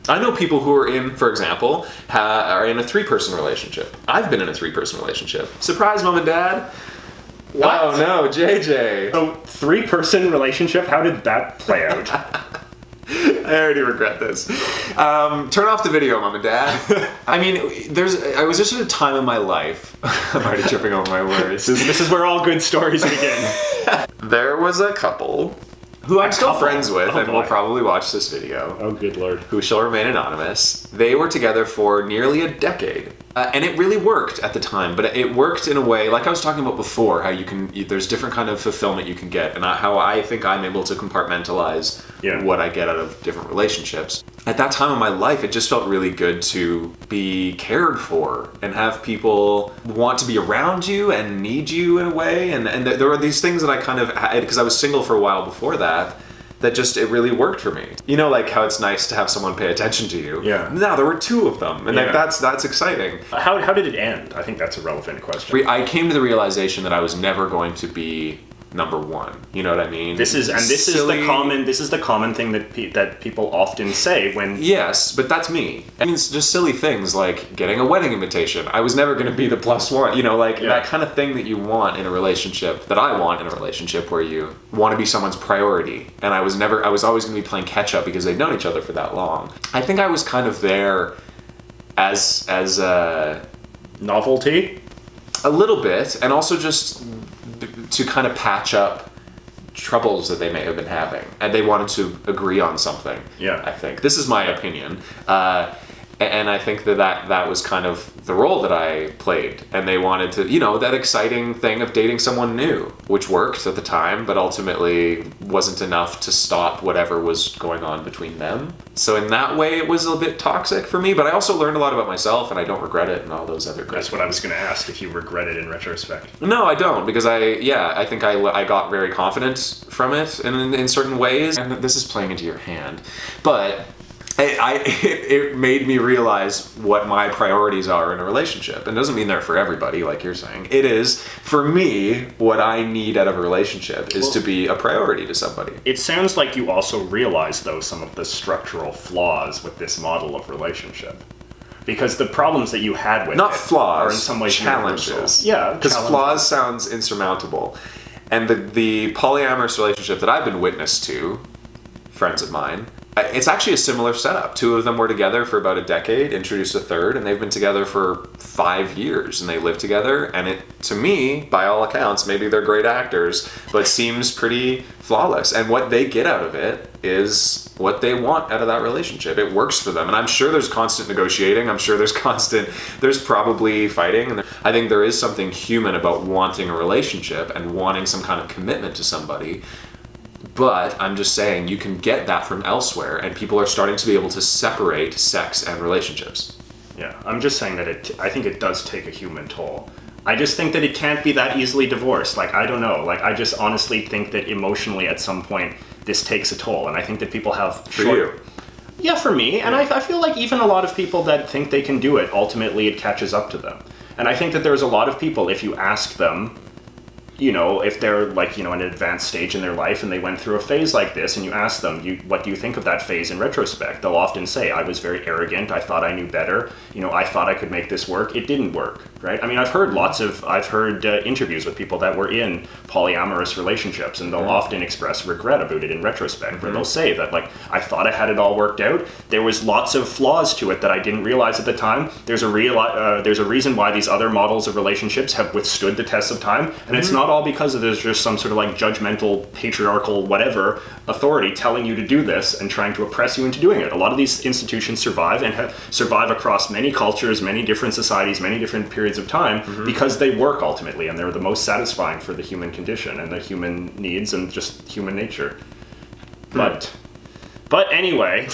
I know people who are in, for example, are in a 3-person relationship. I've been in a 3-person relationship. Surprise, mom and dad. What? Oh no, JJ. So 3-person relationship, how did that play out? I already regret this. Turn off the video, mom and dad. I mean, I was just at a time in my life. I'm already tripping over my words. This is where all good stories begin. There was a couple who I'm still friends with, and will boy. probably watch this video. Oh, good lord. Who shall remain anonymous. They were together for nearly a decade. And it really worked at the time, but it worked in a way, like I was talking about before, how there's different kind of fulfillment you can get, and how I think I'm able to compartmentalize what I get out of different relationships. At that time in my life, it just felt really good to be cared for and have people want to be around you and need you in a way. And there were these things that I kind of had, because I was single for a while before that just, it really worked for me. You know, like how it's nice to have someone pay attention to you. Yeah. Now, there were 2 of them, and like, that's exciting. How did it end? I think that's a relevant question. I came to the realization that I was never going to be number 1. You know what I mean? This is the common thing that people often say when... Yes, but that's me. I mean, it's just silly things like getting a wedding invitation. I was never going to be the +1, you know, like that kind of thing that you want in a relationship, that I want in a relationship, where you want to be someone's priority. And I was always going to be playing catch up because they'd known each other for that long. I think I was kind of there as a... Novelty? A little bit, and also just to kind of patch up troubles that they may have been having, and they wanted to agree on something. I think this is my opinion, and I think that was kind of the role that I played, and they wanted to, you know, that exciting thing of dating someone new, which worked at the time, but ultimately wasn't enough to stop whatever was going on between them. So in that way, it was a bit toxic for me, but I also learned a lot about myself, and I don't regret it, and all those other great That's what I was going to ask, if you regret it in retrospect. No, I don't, because I think I got very confident from it in certain ways, and this is playing into your hand, but it made me realize what my priorities are in a relationship. And it doesn't mean they're for everybody, like you're saying. It is, for me, what I need out of a relationship is to be a priority to somebody. It sounds like you also realize, though, some of the structural flaws with this model of relationship. Because the problems that you had with Not it flaws, are in some ways challenges. Universal. Yeah, because flaws sounds insurmountable. And the polyamorous relationship that I've been witness to, friends of mine, it's actually a similar setup. 2 of them were together for about a decade, introduced a 3rd, and they've been together for 5 years, and they live together, and it, to me, by all accounts, maybe they're great actors, but seems pretty flawless. And what they get out of it is what they want out of that relationship. It works for them, and I'm sure there's constant negotiating. I'm sure there's probably fighting, and I think there is something human about wanting a relationship and wanting some kind of commitment to somebody. But I'm just saying, you can get that from elsewhere, and people are starting to be able to separate sex and relationships. Yeah, I'm just saying that I think it does take a human toll. I just think that it can't be that easily divorced. Like, I don't know. Like, I just honestly think that emotionally at some point this takes a toll, and I think that people have... For you? Yeah, for me. And I feel like even a lot of people that think they can do it, ultimately it catches up to them. And I think that there's a lot of people, if you ask them, you know, if they're like, you know, in an advanced stage in their life and they went through a phase like this, and you ask them, what do you think of that phase in retrospect? They'll often say, I was very arrogant. I thought I knew better. You know, I thought I could make this work. It didn't work, right? I mean, I've heard interviews with people that were in polyamorous relationships, and they'll often express regret about it in retrospect, where they'll say that, like, I thought I had it all worked out. There was lots of flaws to it that I didn't realize at the time. There's a reason why these other models of relationships have withstood the test of time, and it's not all because there's just some sort of like judgmental, patriarchal, whatever authority telling you to do this and trying to oppress you into doing it. A lot of these institutions survive and survive across many cultures, many different societies, many different periods of time because they work ultimately, and they're the most satisfying for the human condition and the human needs and just human nature. But anyway...